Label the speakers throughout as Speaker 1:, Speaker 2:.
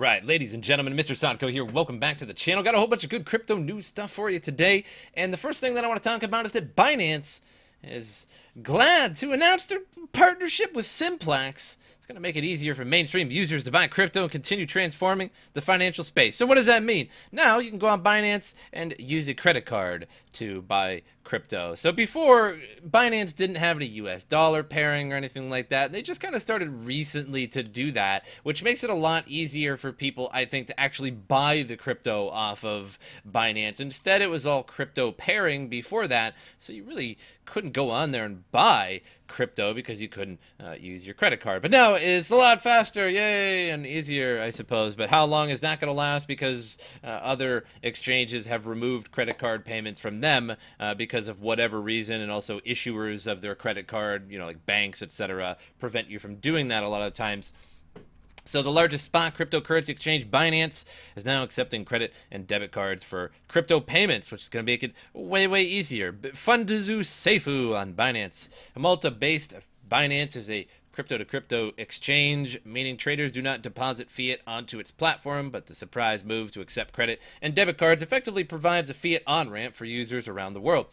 Speaker 1: Right, ladies and gentlemen, Mr. Sadko here. Welcome back to the channel. Got a whole bunch of good crypto news stuff for you today. And the first thing that I want to talk about is that Binance is glad to announce their partnership with Simplex. It's going to make it easier for mainstream users to buy crypto and continue transforming the financial space. So what does that mean? Now you can go on Binance and use a credit card to buy crypto. So before, Binance didn't have any US dollar pairing or anything like that. They just kind of started recently to do that, which makes it a lot easier for people, I think, to actually buy the crypto off of Binance. Instead, it was all crypto pairing before that, so you really couldn't go on there and buy crypto because you couldn't use your credit card. But now it's a lot faster, yay, and easier, I suppose. But how long is that going to last? Because other exchanges have removed credit card payments from them because of whatever reason, and also issuers of their credit card, like banks, etc., prevent you from doing that a lot of times. So the largest spot cryptocurrency exchange, Binance, is now accepting credit and debit cards for crypto payments, which is going to make it way, way easier. Fundizu Seifu on Binance. A Malta-based Binance is a crypto-to-crypto exchange, meaning traders do not deposit fiat onto its platform, but the surprise move to accept credit and debit cards effectively provides a fiat on-ramp for users around the world.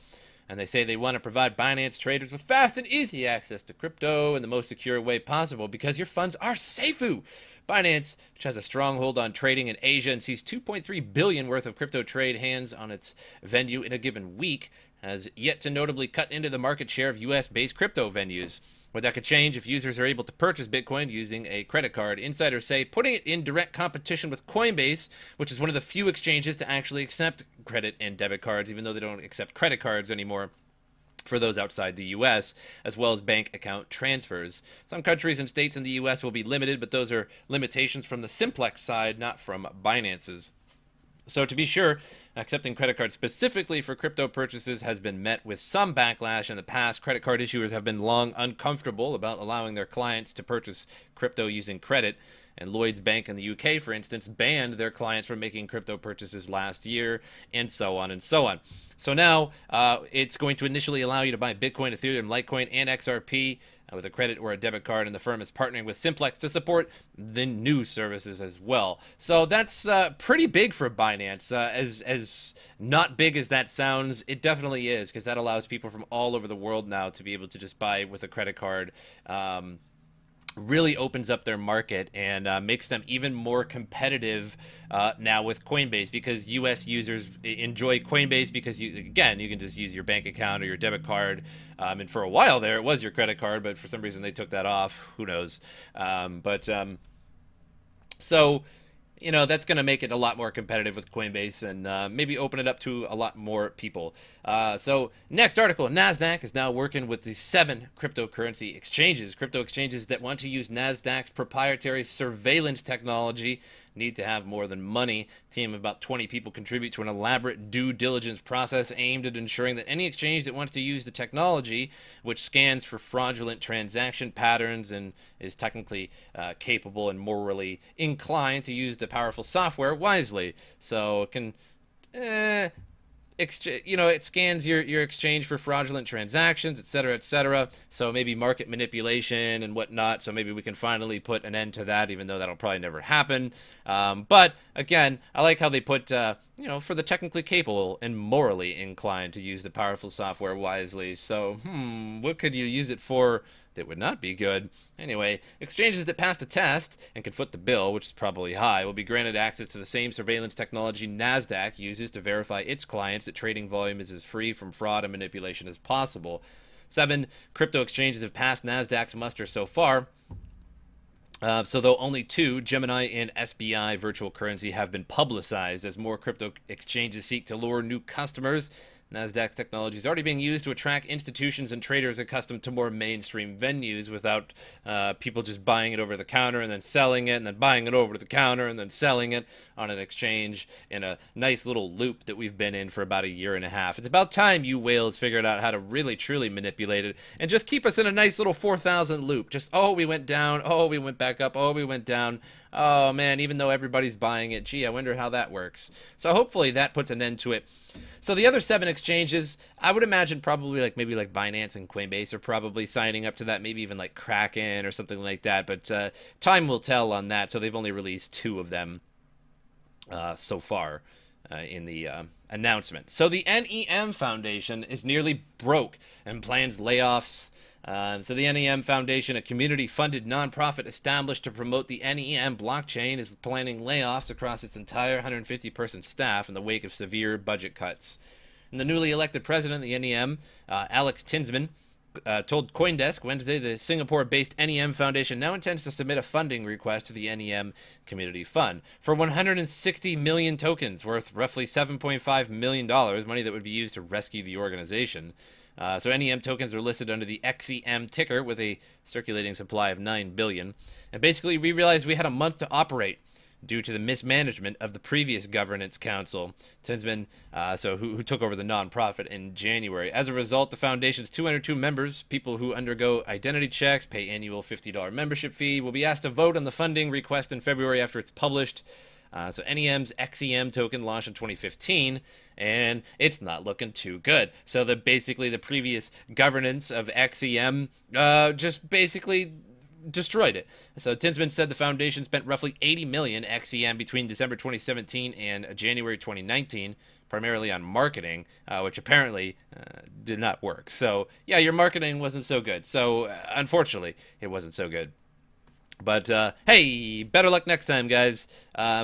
Speaker 1: And they say they want to provide Binance traders with fast and easy access to crypto in the most secure way possible because your funds are Seifu. Binance, which has a stronghold on trading in Asia and sees 2.3 billion worth of crypto trade hands on its venue in a given week, has yet to notably cut into the market share of US-based crypto venues. But that could change if users are able to purchase Bitcoin using a credit card. Insiders say putting it in direct competition with Coinbase, which is one of the few exchanges to actually accept credit and debit cards, even though they don't accept credit cards anymore for those outside the U.S., as well as bank account transfers. Some countries and states in the U.S. will be limited, but those are limitations from the Simplex side, not from Binance's. So to be sure, accepting credit cards specifically for crypto purchases has been met with some backlash in the past. Credit card issuers have been long uncomfortable about allowing their clients to purchase crypto using credit. And Lloyds Bank in the UK, for instance, banned their clients from making crypto purchases last year, and so on and so on. So now it's going to initially allow you to buy Bitcoin, Ethereum, Litecoin, and XRP with a credit or a debit card, and the firm is partnering with Simplex to support the new services as well. So that's pretty big for Binance. As not big as that sounds, it definitely is, because that allows people from all over the world now to be able to just buy with a credit card. Really opens up their market and makes them even more competitive now with Coinbase, because US users enjoy Coinbase because you can just use your bank account or your debit card, and for a while there it was your credit card, but for some reason they took that off. Who knows? So that's going to make it a lot more competitive with Coinbase and maybe open it up to a lot more people. So next article, NASDAQ is now working with the 7 cryptocurrency exchanges. Crypto exchanges that want to use NASDAQ's proprietary surveillance technology need to have more than money. A team of about 20 people contribute to an elaborate due diligence process aimed at ensuring that any exchange that wants to use the technology, which scans for fraudulent transaction patterns and is technically capable and morally inclined to use the powerful software wisely. So it can it scans your exchange for fraudulent transactions, etc., etc. So maybe market manipulation and whatnot. So maybe we can finally put an end to that, even though that'll probably never happen. But again, I like how they put, for the technically capable and morally inclined to use the powerful software wisely. So, what could you use it for that would not be good? Anyway, exchanges that passed a test and can foot the bill, which is probably high, will be granted access to the same surveillance technology NASDAQ uses to verify its clients that trading volume is as free from fraud and manipulation as possible. 7 crypto exchanges have passed NASDAQ's muster so far. So though only 2, Gemini and SBI Virtual Currency, have been publicized as more crypto exchanges seek to lure new customers, NASDAQ's technology is already being used to attract institutions and traders accustomed to more mainstream venues without people just buying it over the counter and then selling it and then buying it over the counter and then selling it on an exchange in a nice little loop that we've been in for about a year and a half. It's about time you whales figured out how to really truly manipulate it and just keep us in a nice little 4,000 loop. Just, oh, we went down, oh, we went back up, oh, we went down. Oh man, even though everybody's buying it, gee, I wonder how that works. So hopefully that puts an end to it. So the other 7 exchanges, I would imagine probably like maybe like Binance and Coinbase are probably signing up to that, maybe even like Kraken or something like that. But time will tell on that. So they've only released 2 of them so far in the announcement. So the NEM Foundation is nearly broke and plans layoffs. So the NEM Foundation, a community-funded nonprofit established to promote the NEM blockchain, is planning layoffs across its entire 150-person staff in the wake of severe budget cuts. And the newly elected president of the NEM, Alex Tinsman, told CoinDesk Wednesday the Singapore-based NEM Foundation now intends to submit a funding request to the NEM Community Fund for 160 million tokens worth roughly $7.5 million, money that would be used to rescue the organization. So NEM tokens are listed under the XEM ticker with a circulating supply of 9 billion. And basically, we realized we had a month to operate due to the mismanagement of the previous governance council, Tinsman, who took over the nonprofit in January. As a result, the foundation's 202 members, people who undergo identity checks, pay annual $50 membership fee, will be asked to vote on the funding request in February after it's published. So NEM's XEM token launched in 2015, and it's not looking too good. So basically the previous governance of XEM just basically destroyed it. So Tinsman said the foundation spent roughly 80 million XEM between December 2017 and January 2019, primarily on marketing, which apparently did not work. So yeah, your marketing wasn't so good. So unfortunately, it wasn't so good. But hey, better luck next time, guys.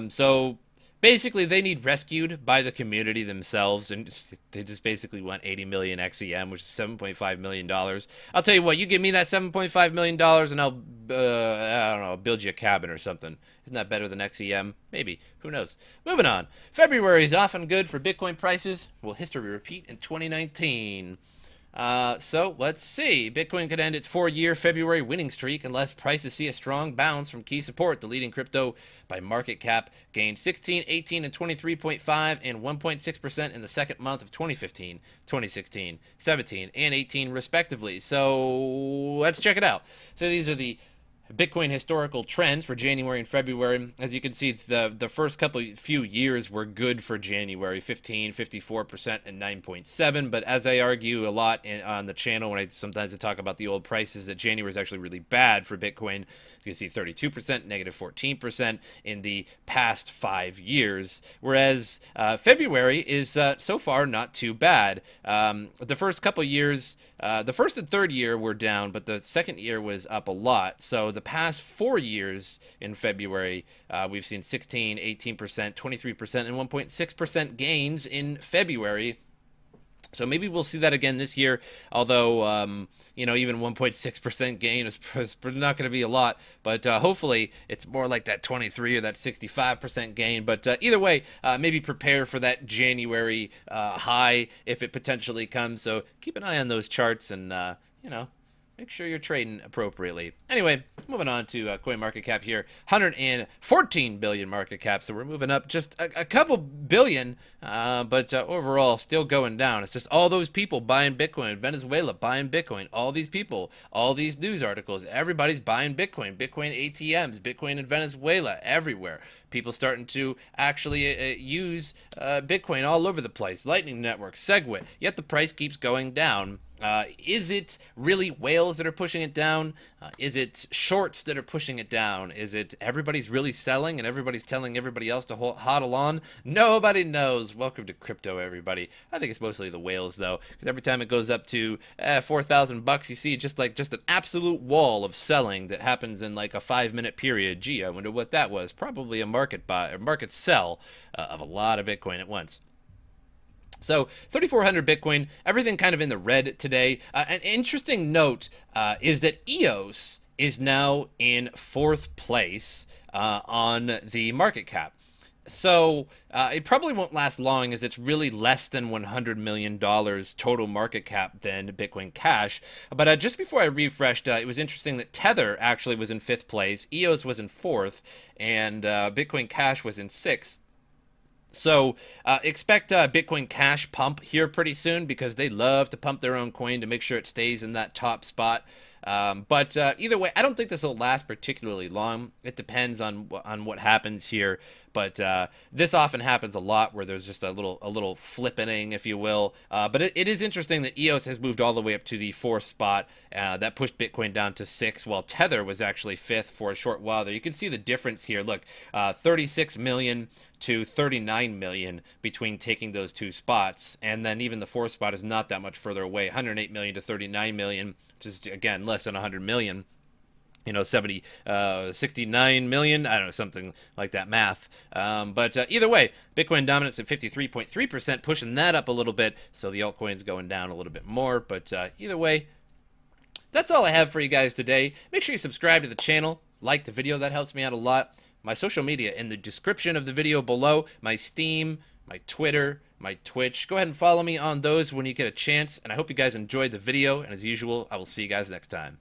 Speaker 1: So basically, they need rescued by the community themselves, and they just basically want 80 million XEM, which is $7.5 million. I'll tell you what, you give me that $7.5 million, and I'll, I don't know, build you a cabin or something. Isn't that better than XEM? Maybe. Who knows? Moving on. February is often good for Bitcoin prices. Will history repeat in 2019? So let's see. Bitcoin could end its 4-year February winning streak unless prices see a strong bounce from key support. The leading crypto by market cap gained 16, 18, and 23.5 and 1.6% in the second month of 2015, 2016, 17, and 18 respectively. So let's check it out. So these are the Bitcoin historical trends for January and February. As you can see, the first few years were good for January, 15, 54%, and 9.7. But as I argue a lot on the channel when I sometimes talk about the old prices, that January is actually really bad for Bitcoin. You can see 32%, negative 14% in the past 5 years, whereas February is so far not too bad. The first couple years, the first and third year were down, but the second year was up a lot. So the past 4 years in February, we've seen 16, 18%, 23%, and 1.6% gains in February. So maybe we'll see that again this year, although, you know, even 1.6% gain is not going to be a lot. But hopefully it's more like that 23 or that 65% gain. But either way, maybe prepare for that January high if it potentially comes. So keep an eye on those charts and, you know, make sure you're trading appropriately. Anyway, moving on to CoinMarketCap here. 114 billion market cap, so we're moving up just a couple billion, but overall still going down. It's just all those people buying Bitcoin. Venezuela buying Bitcoin. All these people, all these news articles, everybody's buying Bitcoin. Bitcoin ATMs, Bitcoin in Venezuela, everywhere. People starting to actually use Bitcoin all over the place. Lightning Network, Segwit, yet the price keeps going down. Is it really whales that are pushing it down? Is it shorts that are pushing it down? Is it everybody's really selling and everybody's telling everybody else to hodl on? Nobody knows. Welcome to crypto, everybody. I think it's mostly the whales, though, because every time it goes up to $4,000, you see just an absolute wall of selling that happens in like a 5-minute period. Gee, I wonder what that was. Probably a market buy or market sell of a lot of Bitcoin at once. So 3,400 Bitcoin, everything kind of in the red today. An interesting note is that EOS is now in 4th place on the market cap. So it probably won't last long, as it's really less than $100 million total market cap than Bitcoin Cash. But just before I refreshed, it was interesting that Tether actually was in 5th place, EOS was in 4th, and Bitcoin Cash was in 6th. So expect Bitcoin Cash pump here pretty soon, because they love to pump their own coin to make sure it stays in that top spot. But either way, I don't think this will last particularly long. It depends on what happens here. But this often happens a lot, where there's just a little flippening, if you will. But it is interesting that EOS has moved all the way up to the 4th spot. That pushed Bitcoin down to 6, while Tether was actually 5th for a short while there. You can see the difference here. Look, 36 million to 39 million between taking those 2 spots, and then even the 4th spot is not that much further away, 108 million to 39 million, which is again less than 100 million. 69 million, I don't know, something like that math. But either way, Bitcoin dominance at 53.3%, pushing that up a little bit, so the altcoins going down a little bit more. But either way, that's all I have for you guys today. Make sure you subscribe to the channel, like the video, that helps me out a lot. My social media in the description of the video below, my Steam, my Twitter, my Twitch. Go ahead and follow me on those when you get a chance, and I hope you guys enjoyed the video, and as usual, I will see you guys next time.